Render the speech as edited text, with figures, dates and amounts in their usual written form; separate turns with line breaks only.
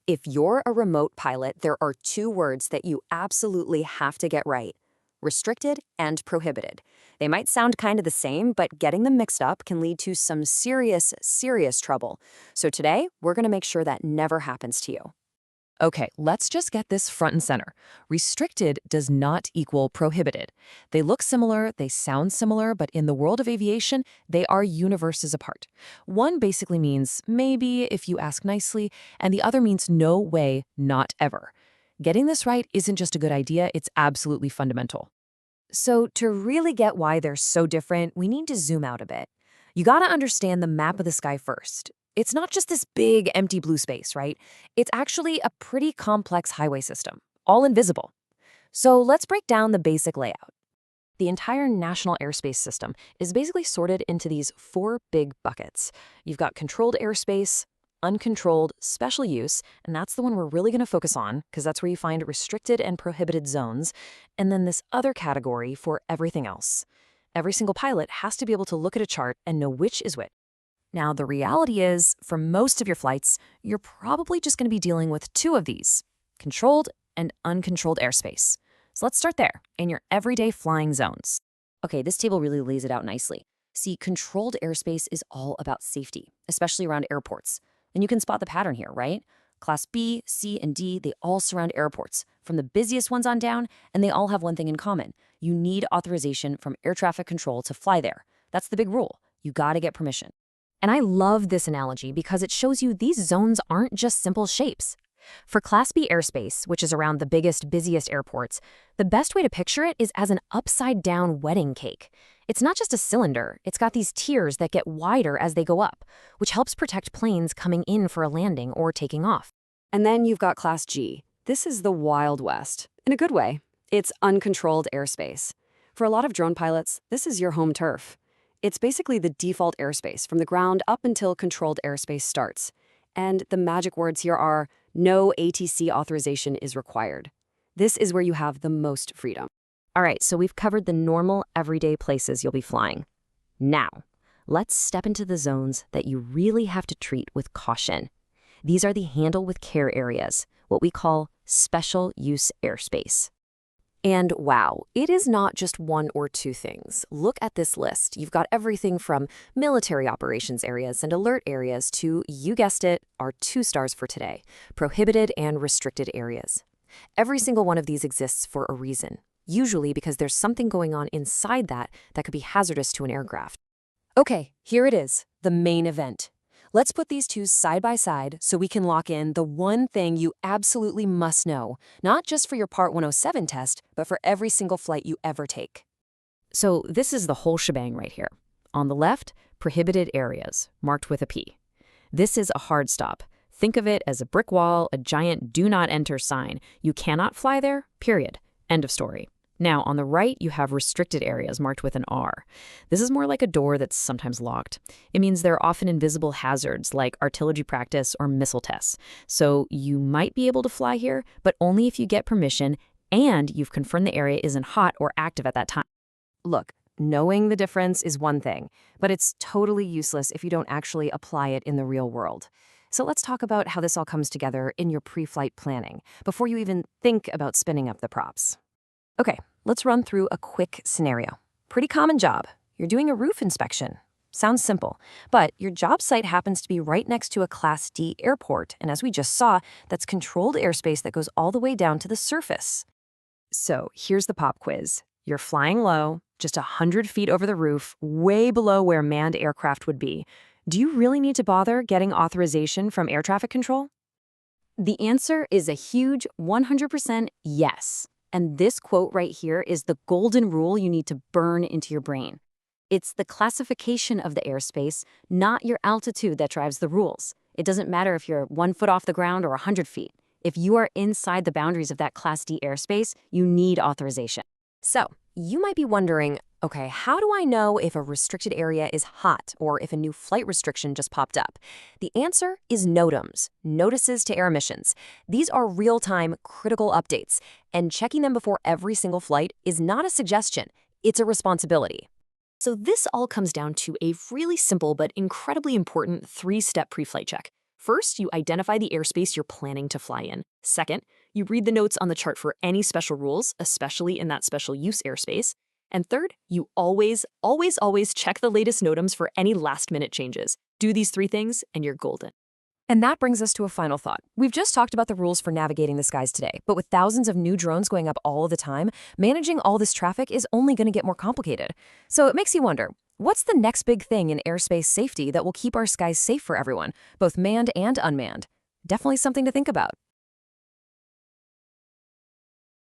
If you're a remote pilot, there are two words that you absolutely have to get right: restricted and prohibited. They might sound kind of the same, but getting them mixed up can lead to some serious trouble. So today, we're going to make sure that never happens to you.
Okay, let's just get this front and center. Restricted does not equal prohibited. They look similar, they sound similar, but in the world of aviation, they are universes apart. One basically means maybe if you ask nicely, and the other means no way, not ever. Getting this right isn't just a good idea, it's absolutely fundamental.
So to really get why they're so different, we need to zoom out a bit. You got to understand the map of the sky first. It's not just this big empty blue space, right? It's actually a pretty complex highway system, all invisible. So let's break down the basic layout. The entire national airspace system is basically sorted into these four big buckets. You've got controlled airspace, uncontrolled, special use, and that's the one we're really going to focus on because that's where you find restricted and prohibited zones, and then this other category for everything else. Every single pilot has to be able to look at a chart and know which is which. Now, the reality is, for most of your flights, you're probably just going to be dealing with two of these: controlled and uncontrolled airspace. So let's start there, in your everyday flying zones. Okay, this table really lays it out nicely. See, controlled airspace is all about safety, especially around airports. And you can spot the pattern here, right? Class B, C, and D, they all surround airports, from the busiest ones on down, and they all have one thing in common. You need authorization from air traffic control to fly there. That's the big rule. You gotta get permission. And I love this analogy because it shows you these zones aren't just simple shapes. For Class B airspace, which is around the biggest, busiest airports, the best way to picture it is as an upside-down wedding cake. It's not just a cylinder, it's got these tiers that get wider as they go up, which helps protect planes coming in for a landing or taking off.
And then you've got Class G. This is the Wild West, in a good way. It's uncontrolled airspace. For a lot of drone pilots, this is your home turf. It's basically the default airspace from the ground up until controlled airspace starts. And the magic words here are: no ATC authorization is required. This is where you have the most freedom.
All right, so we've covered the normal, everyday places you'll be flying. Now, let's step into the zones that you really have to treat with caution. These are the handle with care areas, what we call special use airspace. And wow, it is not just one or two things. Look at this list. You've got everything from military operations areas and alert areas to, you guessed it, our 2 stars for today: prohibited and restricted areas. Every single one of these exists for a reason, usually because there's something going on inside that could be hazardous to an aircraft. Okay, here it is, the main event. Let's put these two side by side so we can lock in the one thing you absolutely must know, not just for your Part 107 test, but for every single flight you ever take. So this is the whole shebang right here. On the left, prohibited areas, marked with a P. This is a hard stop. Think of it as a brick wall, a giant do not enter sign. You cannot fly there, period. End of story. Now, on the right, you have restricted areas marked with an R. This is more like a door that's sometimes locked. It means there are often invisible hazards like artillery practice or missile tests. So you might be able to fly here, but only if you get permission and you've confirmed the area isn't hot or active at that time. Look, knowing the difference is one thing, but it's totally useless if you don't actually apply it in the real world. So let's talk about how this all comes together in your pre-flight planning, before you even think about spinning up the props. Okay, let's run through a quick scenario. Pretty common job. You're doing a roof inspection. Sounds simple, but your job site happens to be right next to a Class D airport, and as we just saw, that's controlled airspace that goes all the way down to the surface. So here's the pop quiz. You're flying low, just 100 feet over the roof, way below where manned aircraft would be. Do you really need to bother getting authorization from air traffic control? The answer is a huge 100% yes. And this quote right here is the golden rule you need to burn into your brain. It's the classification of the airspace, not your altitude, that drives the rules. It doesn't matter if you're 1 foot off the ground or 100 feet. If you are inside the boundaries of that Class D airspace, you need authorization. So, you might be wondering, okay, how do I know if a restricted area is hot or if a new flight restriction just popped up? The answer is NOTAMs, Notices to Air Emissions. These are real-time, critical updates, and checking them before every single flight is not a suggestion, it's a responsibility. So this all comes down to a really simple but incredibly important 3-step pre-flight check.
First, you identify the airspace you're planning to fly in. Second, you read the notes on the chart for any special rules, especially in that special use airspace. And third, you always check the latest NOTAMs for any last-minute changes. Do these 3 things, and you're golden.
And that brings us to a final thought. We've just talked about the rules for navigating the skies today, but with thousands of new drones going up all the time, managing all this traffic is only going to get more complicated. So it makes you wonder, what's the next big thing in airspace safety that will keep our skies safe for everyone, both manned and unmanned? Definitely something to think about.